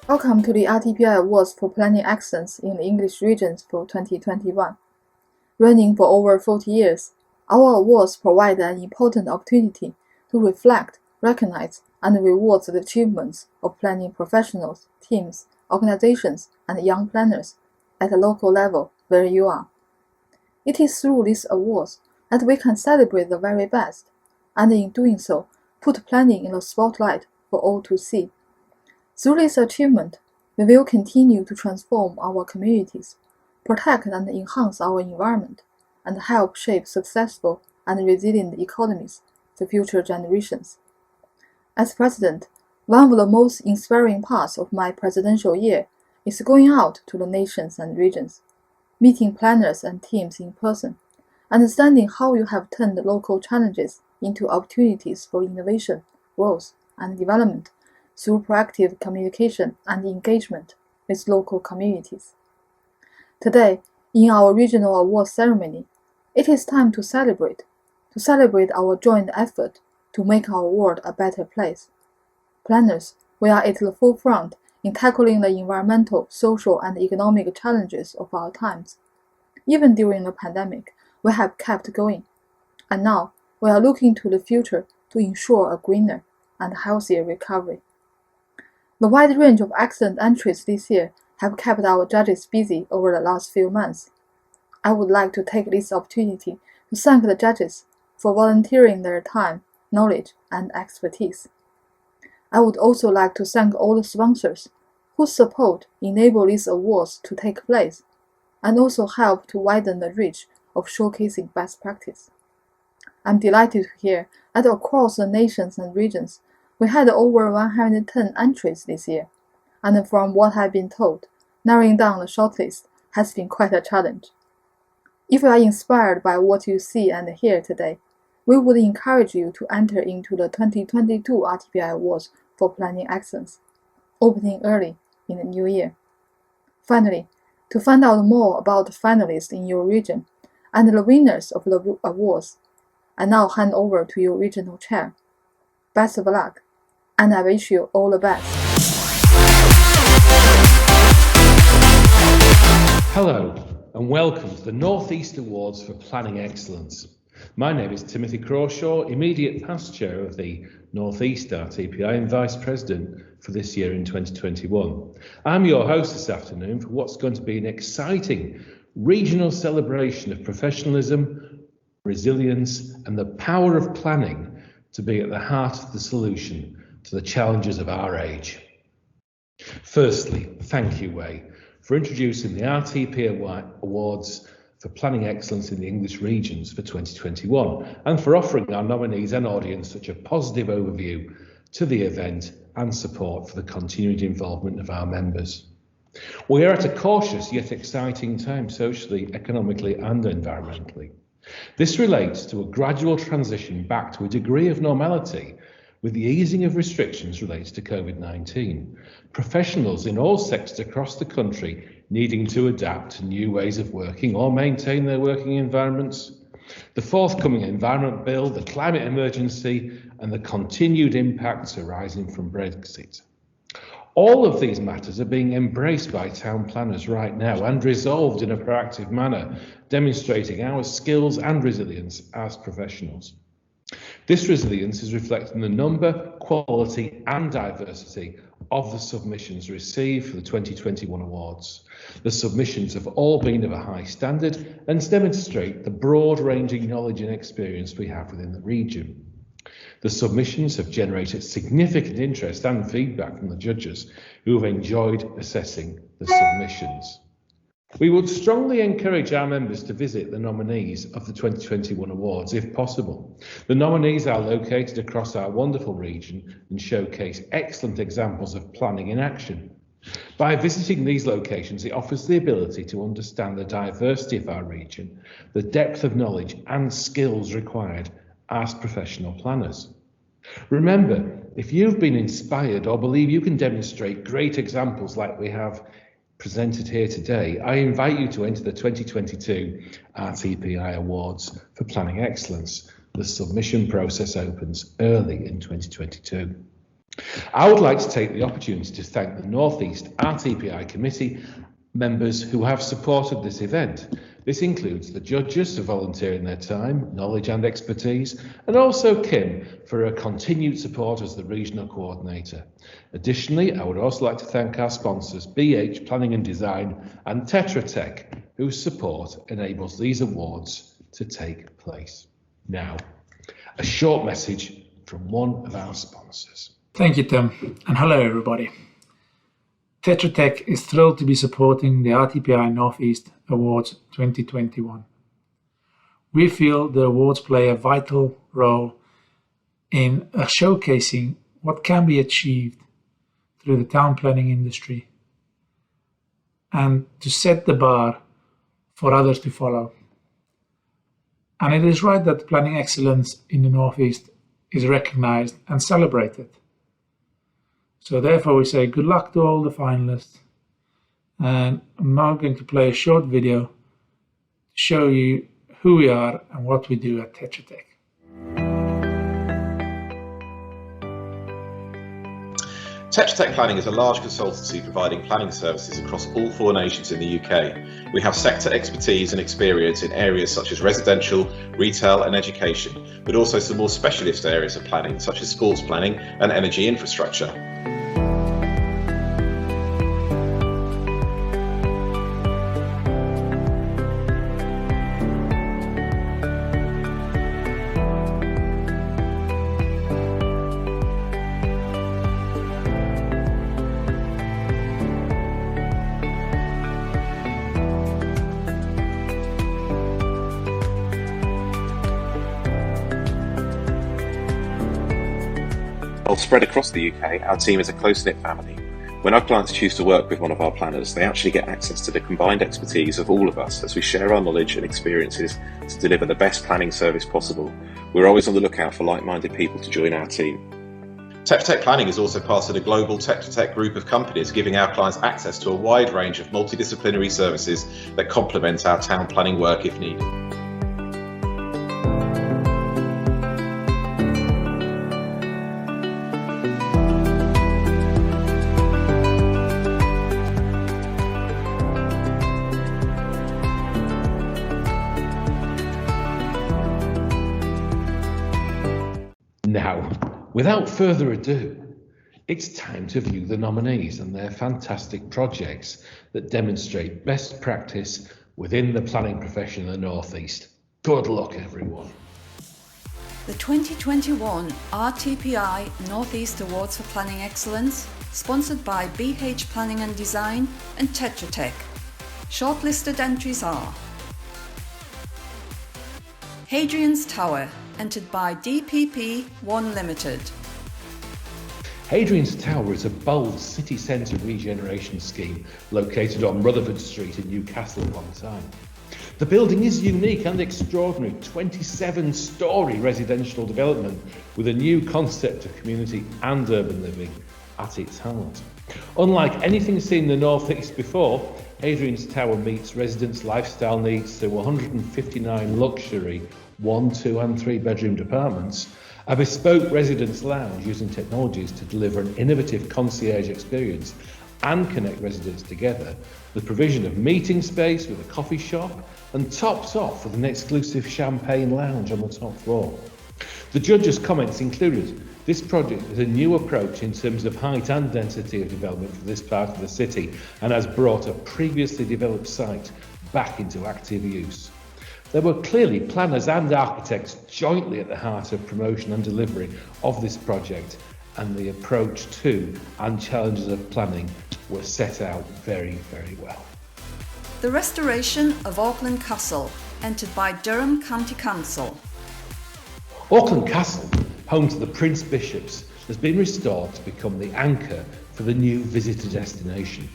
Welcome to the RTPI Awards for Planning Excellence in the English Regions for 2021. Running for over 40 years, our awards provide an important opportunity to reflect, recognize, and reward the achievements of planning professionals, teams, organizations, and young planners at the local level where you are. It is through these awards that we can celebrate the very best, and in doing so, put planning in the spotlight for all to see. Through this achievement, we will continue to transform our communities, protect and enhance our environment, and help shape successful and resilient economies for future generations. As President, one of the most inspiring parts of my presidential year is going out to the nations and regions, meeting planners and teams in person, understanding how you have turned local challenges into opportunities for innovation, growth, and development through proactive communication and engagement with local communities. Today, in our regional awards ceremony, it is time to celebrate our joint effort to make our world a better place. Planners, we are at the forefront in tackling the environmental, social, and economic challenges of our times. Even during the pandemic, we have kept going. And now, we are looking to the future to ensure a greener and healthier recovery. The wide range of excellent entries this year have kept our judges busy over the last few months. I would like to take this opportunity to thank the judges for volunteering their time, knowledge, and expertise. I would also like to thank all the sponsors whose support enabled these awards to take place and also help to widen the reach of showcasing best practice. I'm delighted to hear that across the nations and regions, we had over 110 entries this year, and from what I've been told, narrowing down the shortlist has been quite a challenge. If you are inspired by what you see and hear today, we would encourage you to enter into the 2022 RTPI Awards for Planning Excellence, opening early in the new year. Finally, to find out more about the finalists in your region and the winners of the awards, I now hand over to your regional chair. Best of luck, and I wish you all the best. Hello, and welcome to the Northeast Awards for Planning Excellence. My name is Timothy Crawshaw, immediate past chair of the Northeast RTPI and vice president for this year in 2021. I'm your host this afternoon for what's going to be an exciting regional celebration of professionalism, resilience, and the power of planning to be at the heart of the solution to the challenges of our age. Firstly, thank you, Wei, for introducing the RTPI Awards for Planning Excellence in the English Regions for 2021 and for offering our nominees and audience such a positive overview to the event and support for the continued involvement of our members. We are at a cautious yet exciting time socially, economically and environmentally. This relates to a gradual transition back to a degree of normality with the easing of restrictions related to COVID-19. Professionals in all sectors across the country needing to adapt to new ways of working or maintain their working environments. The forthcoming Environment Bill, the climate emergency, and the continued impacts arising from Brexit. All of these matters are being embraced by town planners right now and resolved in a proactive manner, demonstrating our skills and resilience as professionals. This resilience is reflected in the number, quality and diversity of the submissions received for the 2021 awards. The submissions have all been of a high standard and demonstrate the broad-ranging knowledge and experience we have within the region. The submissions have generated significant interest and feedback from the judges who have enjoyed assessing the submissions. We would strongly encourage our members to visit the nominees of the 2021 awards if possible. The nominees are located across our wonderful region and showcase excellent examples of planning in action. By visiting these locations, it offers the ability to understand the diversity of our region, the depth of knowledge and skills required as professional planners. Remember, if you've been inspired or believe you can demonstrate great examples like we have presented here today, I invite you to enter the 2022 RTPI Awards for Planning Excellence. The submission process opens early in 2022. I would like to take the opportunity to thank the North East RTPI committee members who have supported this event. This includes the judges for volunteering their time, knowledge and expertise, and also Kim for her continued support as the regional coordinator. Additionally, I would also like to thank our sponsors, BH Planning and Design and Tetra Tech, whose support enables these awards to take place. Now, a short message from one of our sponsors. Thank you, Tim, and hello everybody. Tetra Tech is thrilled to be supporting the RTPI Northeast Awards 2021. We feel the awards play a vital role in showcasing what can be achieved through the town planning industry and to set the bar for others to follow. And it is right that planning excellence in the Northeast is recognized and celebrated. So therefore we say good luck to all the finalists, and I'm now going to play a short video to show you who we are and what we do at Tetra Tech. Tetra Tech Planning is a large consultancy providing planning services across all 4 nations in the UK. We have sector expertise and experience in areas such as residential, retail and education, but also some more specialist areas of planning such as sports planning and energy infrastructure. While spread across the UK, our team is a close-knit family. When our clients choose to work with one of our planners, they actually get access to the combined expertise of all of us as we share our knowledge and experiences to deliver the best planning service possible. We're always on the lookout for like-minded people to join our team. Tetra Tech Planning is also part of the global Tetra Tech group of companies, giving our clients access to a wide range of multidisciplinary services that complement our town planning work if needed. Now, without further ado, it's time to view the nominees and their fantastic projects that demonstrate best practice within the planning profession in the North East. Good luck, everyone. The 2021 RTPI Northeast Awards for Planning Excellence, sponsored by BH Planning and Design and Tetra Tech. Shortlisted entries are Hadrian's Tower, entered by DPP 1 Limited. Hadrian's Tower is a bold city centre regeneration scheme located on Rutherford Street in Newcastle upon Tyne. The building is unique and extraordinary, 27-storey residential development with a new concept of community and urban living at its heart. Unlike anything seen in the North East before, Hadrian's Tower meets residents' lifestyle needs through 159 luxury 1, 2 and 3 bedroomed apartments, a bespoke residence lounge using technologies to deliver an innovative concierge experience and connect residents together, the provision of meeting space with a coffee shop, and topped off with an exclusive champagne lounge on the top floor. The judges' comments included, this project is a new approach in terms of height and density of development for this part of the city and has brought a previously developed site back into active use. There were clearly planners and architects jointly at the heart of promotion and delivery of this project, and the approach to and challenges of planning were set out very, very well. The restoration of Auckland Castle, entered by Durham County Council. Auckland Castle, home to the Prince Bishops, has been restored to become the anchor for the new visitor destination.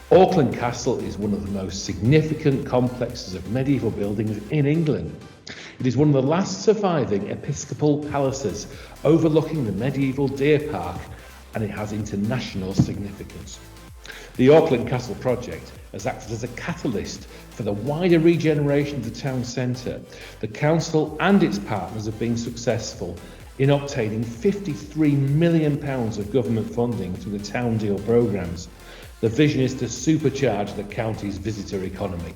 Auckland Castle is one of the most significant complexes of medieval buildings in England. It is one of the last surviving episcopal palaces overlooking the medieval deer park, and it has international significance. The Auckland Castle project has acted as a catalyst for the wider regeneration of the town centre. The council and its partners have been successful in obtaining £53 million of government funding through the Town Deal programmes. The vision is to supercharge the county's visitor economy.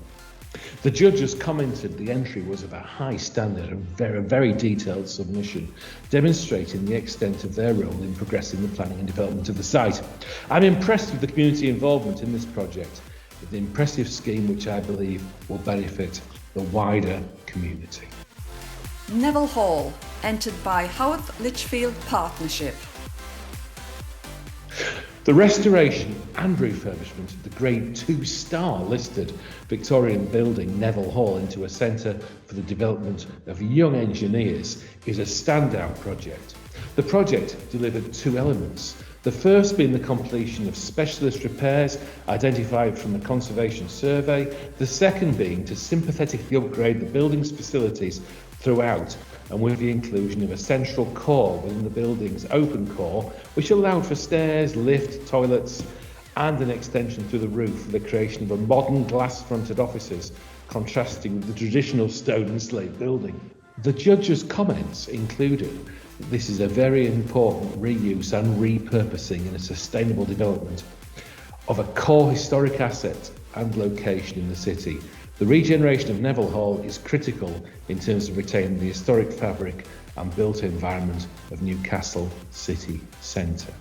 The judges commented the entry was of a high standard and very detailed submission, demonstrating the extent of their role in progressing the planning and development of the site. I'm impressed with the community involvement in this project, with an impressive scheme which I believe will benefit the wider community. Neville Hall, entered by Howarth Lichfield Partnership. The restoration and refurbishment of the Grade 2 star listed Victorian building Neville Hall into a centre for the development of young engineers is a standout project. The project delivered two elements. The first being the completion of specialist repairs identified from the Conservation Survey, the second being to sympathetically upgrade the building's facilities throughout, and with the inclusion of a central core within the building's open core, which allowed for stairs, lift, toilets, and an extension through the roof for the creation of a modern glass-fronted offices, contrasting with the traditional stone and slate building. The judges' comments included that this is a very important reuse and repurposing in a sustainable development of a core historic asset and location in the city. The regeneration of Neville Hall is critical in terms of retaining the historic fabric and built environment of Newcastle city centre.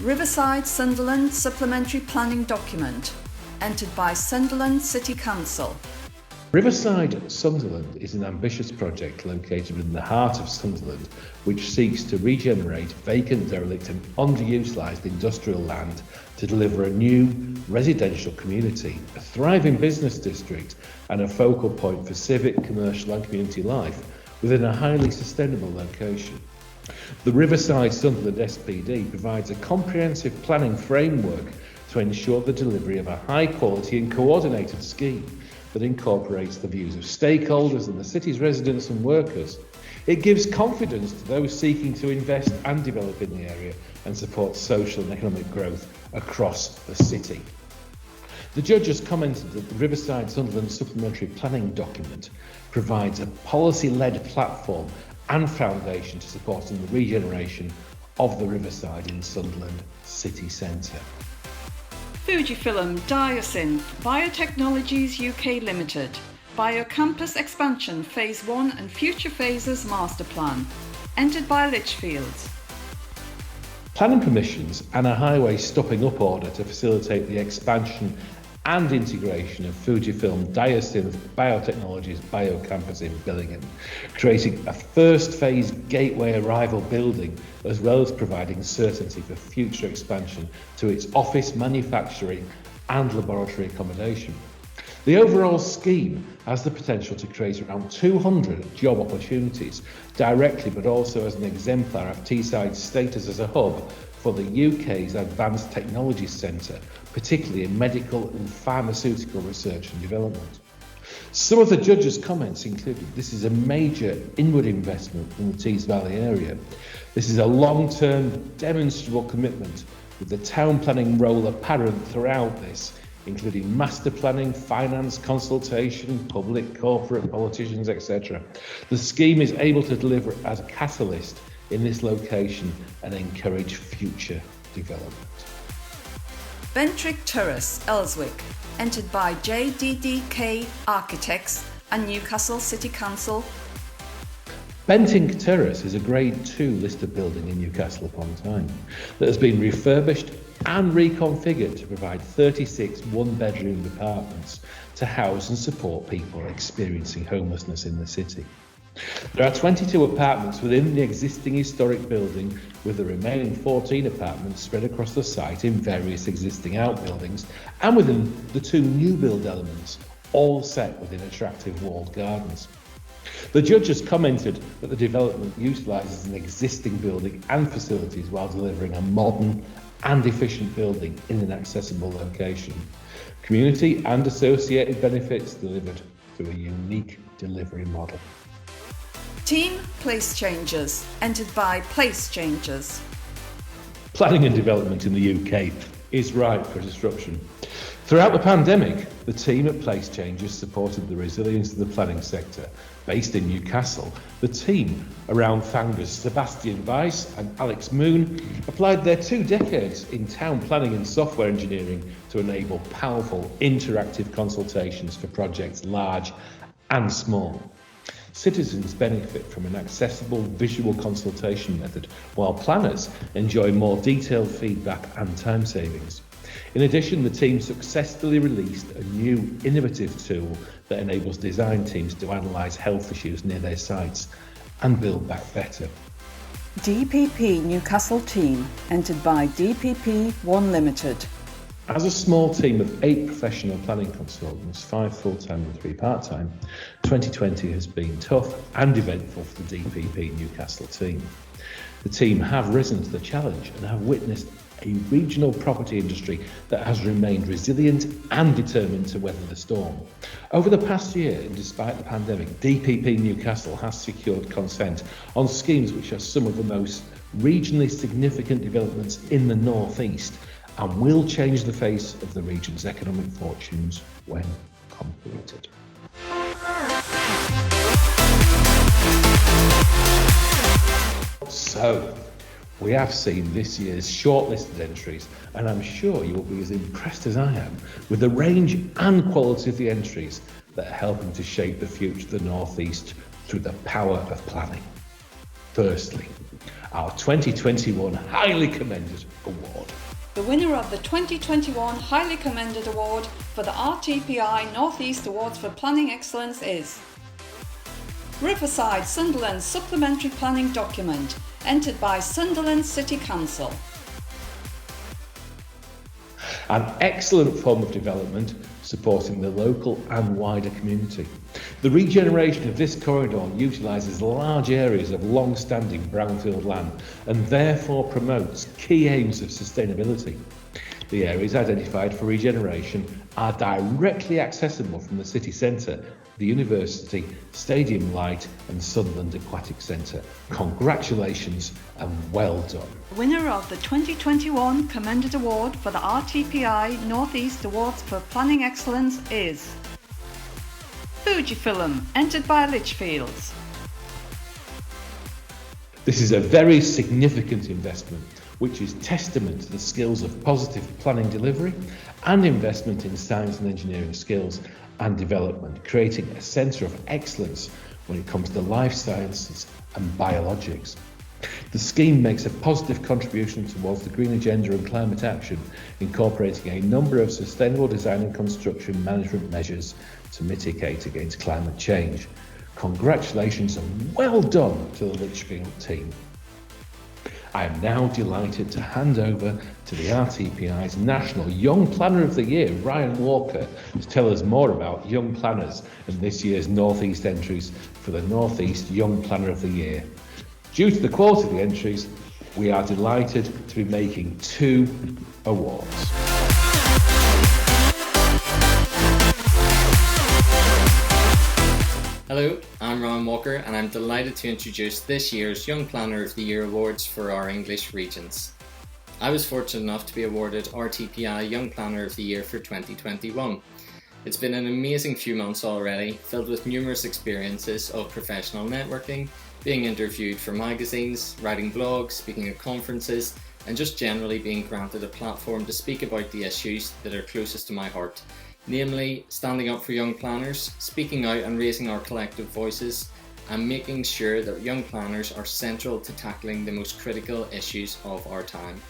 Riverside Sunderland Supplementary Planning Document, entered by Sunderland City Council. Riverside Sunderland is an ambitious project located in the heart of Sunderland, which seeks to regenerate vacant, derelict and underutilised industrial land to deliver a new residential community, a thriving business district and a focal point for civic, commercial and community life within a highly sustainable location. The Riverside Sunderland SPD provides a comprehensive planning framework to ensure the delivery of a high quality and coordinated scheme that incorporates the views of stakeholders and the city's residents and workers. It gives confidence to those seeking to invest and develop in the area and support social and economic growth across the city. The judges commented that the Riverside Sunderland Supplementary Planning Document provides a policy-led platform and foundation to supporting the regeneration of the Riverside in Sunderland city centre. Fujifilm Diosynth Biotechnologies UK Limited, Biocampus Expansion Phase 1 and Future Phases Master Plan, entered by Lichfield. Planning permissions and a highway stopping up order to facilitate the expansion and integration of Fujifilm Diosynth Biotechnologies Biocampus in Billingham, creating a first phase gateway arrival building as well as providing certainty for future expansion to its office, manufacturing and laboratory accommodation. The overall scheme has the potential to create around 200 job opportunities directly, but also as an exemplar of Teesside's status as a hub for the UK's Advanced Technology Centre, particularly in medical and pharmaceutical research and development. Some of the judges' comments included this is a major inward investment in the Tees Valley area. This is a long-term demonstrable commitment with the town planning role apparent throughout this, including master planning, finance, consultation, public, corporate, politicians, etc. The scheme is able to deliver as a catalyst in this location and encourage future development. Bentrick Terrace, Elswick, entered by JDDK Architects and Newcastle City Council. Bentinck Terrace is a Grade 2 listed building in Newcastle upon Tyne that has been refurbished and reconfigured to provide 36 one-bedroom apartments to house and support people experiencing homelessness in the city. There are 22 apartments within the existing historic building, with the remaining 14 apartments spread across the site in various existing outbuildings and within the two new build elements, all set within attractive walled gardens. The judges commented that the development utilises an existing building and facilities while delivering a modern and efficient building in an accessible location. Community and associated benefits delivered through a unique delivery model. Team Place Changers, entered by Place Changers. Planning and development in the UK is ripe for disruption. Throughout the pandemic, the team at Place Changes supported the resilience of the planning sector. Based in Newcastle, the team around founders Sebastian Weiss and Alex Moon applied their 2 decades in town planning and software engineering to enable powerful interactive consultations for projects large and small. Citizens benefit from an accessible visual consultation method, while planners enjoy more detailed feedback and time savings. In addition, the team successfully released a new innovative tool that enables design teams to analyse health issues near their sites and build back better. DPP Newcastle team, entered by DPP One Limited. As a small team of 8 professional planning consultants, 5 full-time and 3 part-time, 2020 has been tough and eventful for the DPP Newcastle team. The team have risen to the challenge and have witnessed a regional property industry that has remained resilient and determined to weather the storm. Over the past year, and despite the pandemic, DPP Newcastle has secured consent on schemes which are some of the most regionally significant developments in the North East and will change the face of the region's economic fortunes when completed. So, we have seen this year's shortlisted entries, and I'm sure you will be as impressed as I am with the range and quality of the entries that are helping to shape the future of the North East through the power of planning. Firstly, our 2021 Highly Commended Award. The winner of the 2021 Highly Commended Award for the RTPI North East Awards for Planning Excellence is Riverside Sunderland Supplementary Planning Document, entered by Sunderland City Council. An excellent form of development supporting the local and wider community. The regeneration of this corridor utilises large areas of long-standing brownfield land and therefore promotes key aims of sustainability. The areas identified for regeneration are directly accessible from the city centre, the University, Stadium Light and Sunderland Aquatic Centre. Congratulations and well done. The winner of the 2021 Commended Award for the RTPI North East Awards for Planning Excellence is Fujifilm, entered by Lichfields. This is a very significant investment, which is testament to the skills of positive planning delivery and investment in science and engineering skills and development, creating a centre of excellence when it comes to life sciences and biologics. The scheme makes a positive contribution towards the green agenda and climate action, incorporating a number of sustainable design and construction management measures to mitigate against climate change. Congratulations and well done to the Lichfield team. I am now delighted to hand over to the RTPI's National Young Planner of the Year, Ryan Walker, to tell us more about young planners and this year's North East entries for the North East Young Planner of the Year. Due to the quality of the entries, we are delighted to be making 2 awards. Hello, I'm Ryan Walker and I'm delighted to introduce this year's Young Planner of the Year awards for our English regions. I was fortunate enough to be awarded RTPI Young Planner of the Year for 2021. It's been an amazing few months already, filled with numerous experiences of professional networking, being interviewed for magazines, writing blogs, speaking at conferences, and just generally being granted a platform to speak about the issues that are closest to my heart. Namely, standing up for young planners, speaking out and raising our collective voices, and making sure that young planners are central to tackling the most critical issues of our time.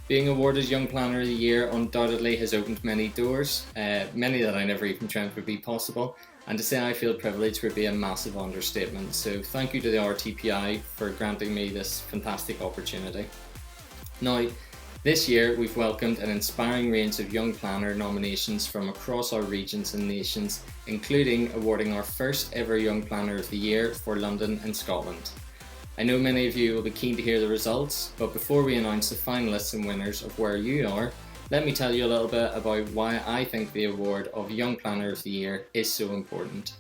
Being awarded Young Planner of the Year undoubtedly has opened many doors, many that I never even dreamt would be possible, and to say I feel privileged would be a massive understatement. So thank you to the RTPI for granting me this fantastic opportunity. Now, this year we've welcomed an inspiring range of young planner nominations from across our regions and nations, including awarding our first ever Young Planner of the Year for London and Scotland. I know many of you will be keen to hear the results, but before we announce the finalists and winners of where you are, let me tell you a little bit about why I think the award of Young Planner of the Year is so important.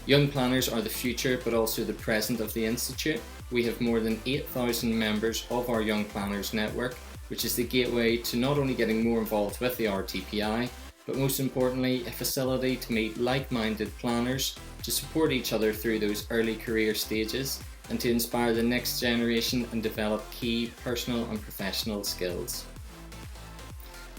Young planners are the future but also the present of the Institute. We have more than 8,000 members of our Young Planners network, which is the gateway to not only getting more involved with the RTPI, but most importantly, a facility to meet like-minded planners, to support each other through those early career stages, and to inspire the next generation and develop key personal and professional skills.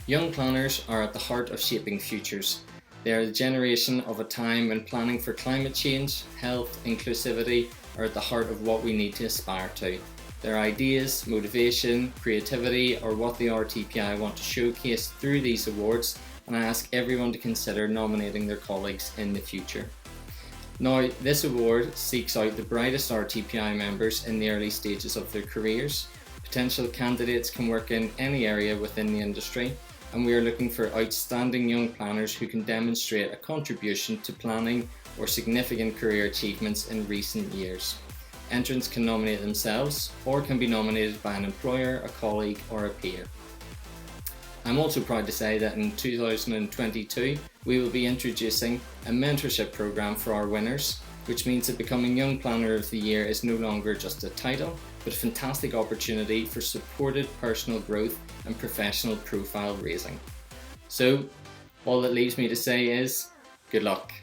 Young planners are at the heart of shaping futures. They are the generation of a time when planning for climate change, health, inclusivity are at the heart of what we need to aspire to. Their ideas, motivation, creativity are what the RTPI want to showcase through these awards, and I ask everyone to consider nominating their colleagues in the future. Now, this award seeks out the brightest RTPI members in the early stages of their careers. Potential candidates can work in any area within the industry, and we are looking for outstanding young planners who can demonstrate a contribution to planning or significant career achievements in recent years. Entrants can nominate themselves or can be nominated by an employer, a colleague or a peer. I'm also proud to say that in 2022 we will be introducing a mentorship program for our winners, which means that becoming Young Planner of the Year is no longer just a title, but a fantastic opportunity for supported personal growth and professional profile raising. So, all that leaves me to say is, good luck.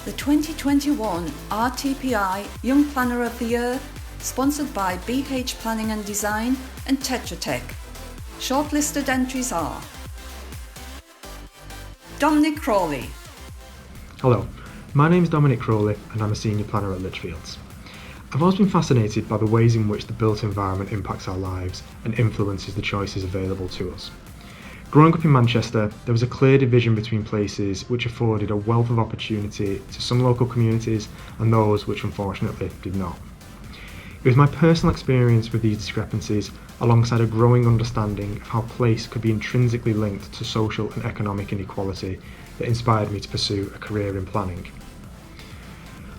The 2021 RTPI Young Planner of the Year, sponsored by BH Planning and Design and Tetra Tech. Shortlisted entries are Dominic Crawley. Hello, my name is Dominic Crawley and I'm a Senior Planner at Lichfields. I've always been fascinated by the ways in which the built environment impacts our lives and influences the choices available to us. Growing up in Manchester, there was a clear division between places which afforded a wealth of opportunity to some local communities and those which unfortunately did not. It was my personal experience with these discrepancies, alongside a growing understanding of how place could be intrinsically linked to social and economic inequality, that inspired me to pursue a career in planning.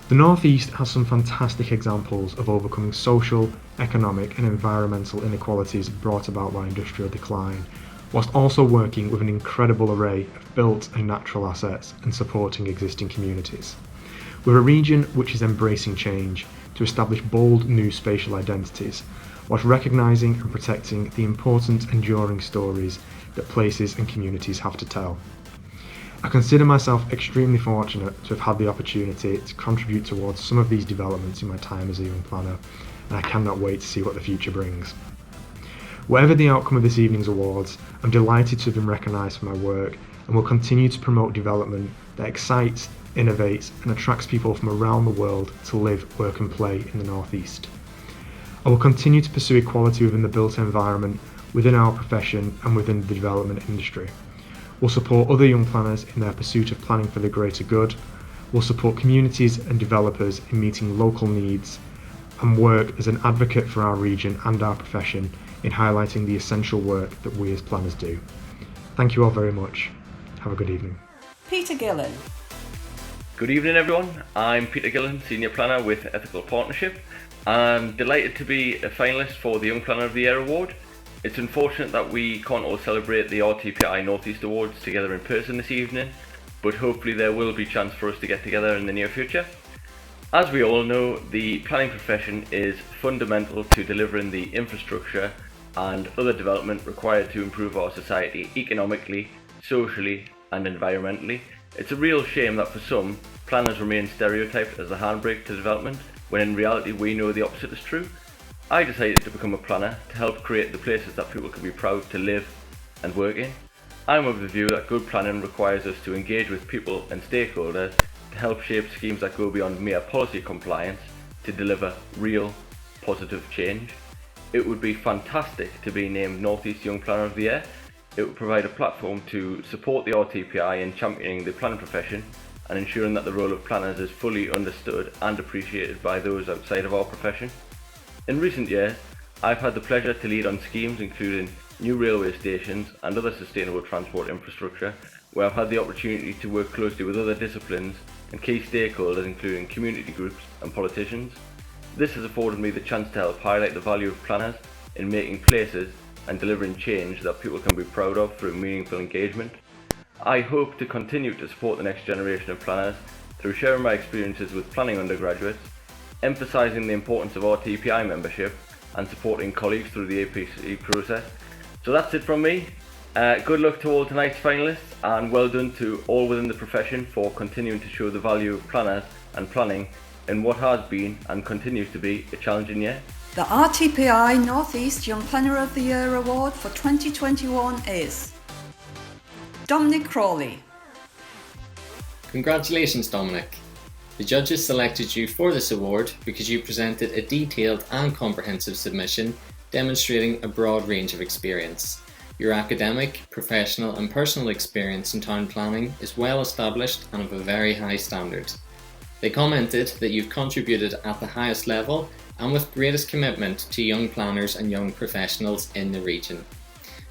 The North East has some fantastic examples of overcoming social, economic and environmental inequalities brought about by industrial decline, whilst also working with an incredible array of built and natural assets and supporting existing communities. We're a region which is embracing change to establish bold new spatial identities, whilst recognising and protecting the important enduring stories that places and communities have to tell. I consider myself extremely fortunate to have had the opportunity to contribute towards some of these developments in my time as a young planner, and I cannot wait to see what the future brings. Whatever the outcome of this evening's awards, I'm delighted to have been recognised for my work and will continue to promote development that excites, innovates and attracts people from around the world to live, work and play in the North East. I will continue to pursue equality within the built environment, within our profession and within the development industry. We'll support other young planners in their pursuit of planning for the greater good. We'll support communities and developers in meeting local needs and work as an advocate for our region and our profession in highlighting the essential work that we as planners do. Thank you all very much. Have a good evening. Peter Gillen. Good evening everyone, I'm Peter Gillen, Senior Planner with Ethical Partnership. I'm delighted to be a finalist for the Young Planner of the Year Award. It's unfortunate that we can't all celebrate the RTPI North East Awards together in person this evening, but hopefully there will be a chance for us to get together in the near future. As we all know, the planning profession is fundamental to delivering the infrastructure and other development required to improve our society economically, socially and environmentally. It's a real shame that for some, planners remain stereotyped as the handbrake to development, when in reality we know the opposite is true. I decided to become a planner to help create the places that people can be proud to live and work in. I'm of the view that good planning requires us to engage with people and stakeholders to help shape schemes that go beyond mere policy compliance to deliver real, positive change. It would be fantastic to be named North East Young Planner of the Year. It would provide a platform to support the RTPI in championing the planning profession and ensuring that the role of planners is fully understood and appreciated by those outside of our profession. In recent years, I've had the pleasure to lead on schemes including new railway stations and other sustainable transport infrastructure, where I've had the opportunity to work closely with other disciplines and key stakeholders including community groups and politicians. This has afforded me the chance to help highlight the value of planners in making places and delivering change that people can be proud of through meaningful engagement. I hope to continue to support the next generation of planners through sharing my experiences with planning undergraduates, emphasising the importance of RTPI membership and supporting colleagues through the APC process, So that's it from me. Good luck to all tonight's finalists, and well done to all within the profession for continuing to show the value of planners and planning in what has been and continues to be a challenging year. The RTPI North East Young Planner of the Year Award for 2021 is Dominic Crawley. Congratulations, Dominic. The judges selected you for this award because you presented a detailed and comprehensive submission demonstrating a broad range of experience. Your academic, professional and personal experience in town planning is well established and of a very high standard. They commented that you've contributed at the highest level and with greatest commitment to young planners and young professionals in the region.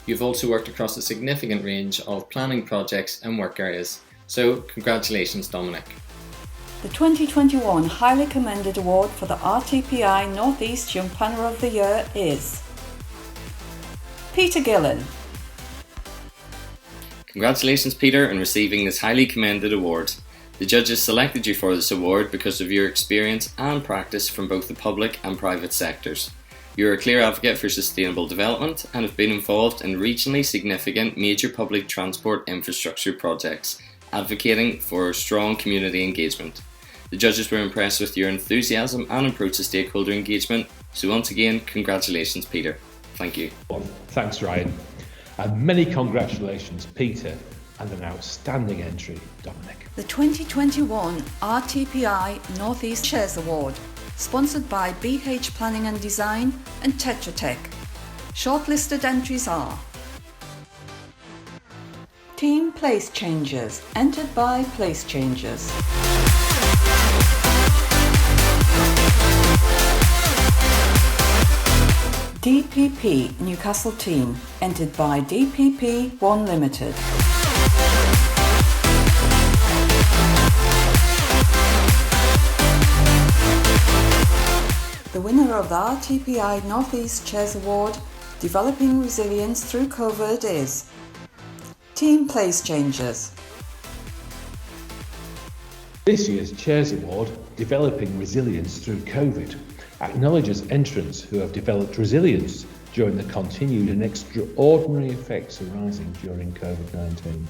You've also worked across a significant range of planning projects and work areas. So congratulations, Dominic. The 2021 Highly Commended Award for the RTPI North East Young Planner of the Year is Peter Gillen. Congratulations, Peter, on receiving this highly commended award. The judges selected you for this award because of your experience and practice from both the public and private sectors. You're a clear advocate for sustainable development and have been involved in regionally significant major public transport infrastructure projects, advocating for strong community engagement. The judges were impressed with your enthusiasm and approach to stakeholder engagement, so once again, congratulations, Peter. Thank you. Thanks, Ryan. And many congratulations, Peter, and an outstanding entry, Dominic. The 2021 RTPI North East Chairs Award, sponsored by BH Planning and Design and Tetra Tech. Shortlisted entries are Team Place Changers, entered by Place Changers. DPP Newcastle Team, entered by DPP One Limited. The winner of the RTPI North East Chairs Award, Developing Resilience Through COVID is Team Place Changers. This year's Chairs Award, Developing Resilience Through COVID, acknowledges entrants who have developed resilience during the continued and extraordinary effects arising during COVID-19.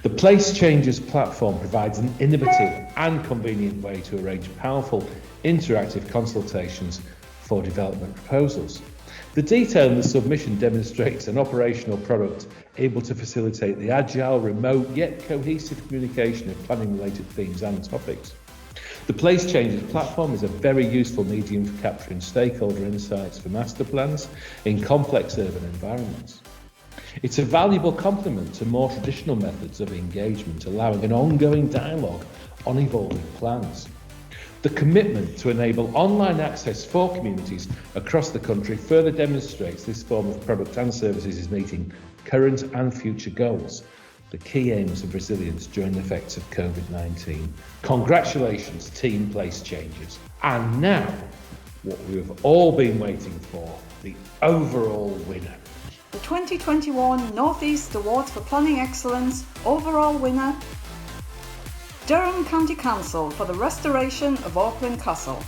The Place Changers platform provides an innovative and convenient way to arrange powerful interactive consultations for development proposals. The detail in the submission demonstrates an operational product able to facilitate the agile, remote yet cohesive communication of planning-related themes and topics. The Place Changers platform is a very useful medium for capturing stakeholder insights for master plans in complex urban environments. It's a valuable complement to more traditional methods of engagement, allowing an ongoing dialogue on evolving plans. The commitment to enable online access for communities across the country further demonstrates this form of product and services is meeting current and future goals, the key aims of resilience during the effects of COVID-19. Congratulations, Team Place Changers. And now, what we have all been waiting for, the overall winner. The 2021 North East Awards for Planning Excellence overall winner, Durham County Council for the restoration of Auckland Castle.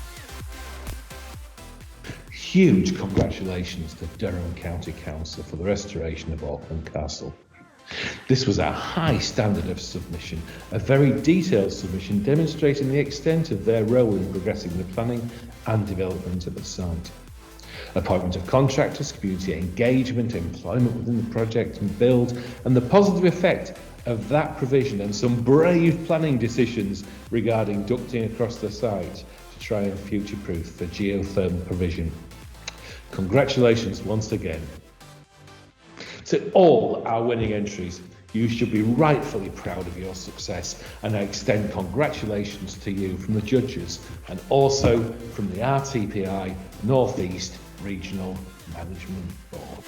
Huge congratulations to Durham County Council for the restoration of Auckland Castle. This was a high standard of submission, a very detailed submission demonstrating the extent of their role in progressing the planning and development of the site. Appointment of contractors, community engagement, employment within the project and build, and the positive effect of that provision and some brave planning decisions regarding ducting across the site to try and future-proof for geothermal provision. Congratulations once again. To all our winning entries, you should be rightfully proud of your success, and I extend congratulations to you from the judges and also from the RTPI North East Regional Management Board.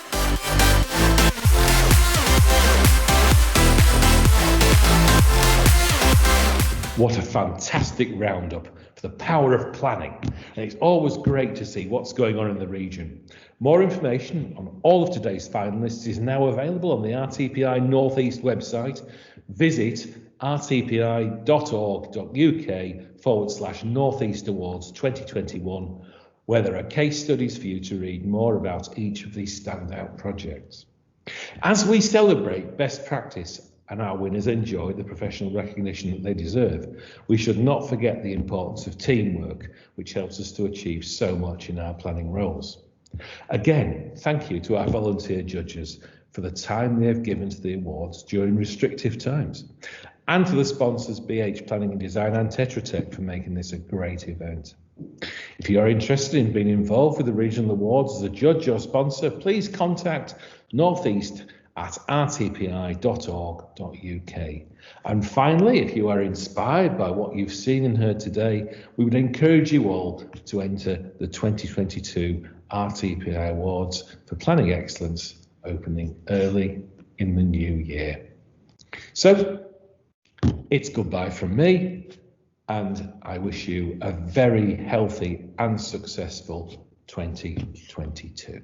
What a fantastic roundup for the power of planning, and it's always great to see what's going on in the region. More information on all of today's finalists is now available on the RTPI North East website. Visit rtpi.org.uk/North East Awards 2021, where there are case studies for you to read more about each of these standout projects. As we celebrate best practice and our winners enjoy the professional recognition that they deserve, we should not forget the importance of teamwork, which helps us to achieve so much in our planning roles. Again, thank you to our volunteer judges for the time they have given to the awards during restrictive times, and to the sponsors BH Planning and Design and Tetra Tech for making this a great event. If you are interested in being involved with the regional awards as a judge or sponsor, please contact northeast@rtpi.org.uk. And finally, if you are inspired by what you've seen and heard today, we would encourage you all to enter the 2022 RTPI Awards for Planning Excellence, opening early in the new year. So, it's goodbye from me, and I wish you a very healthy and successful 2022.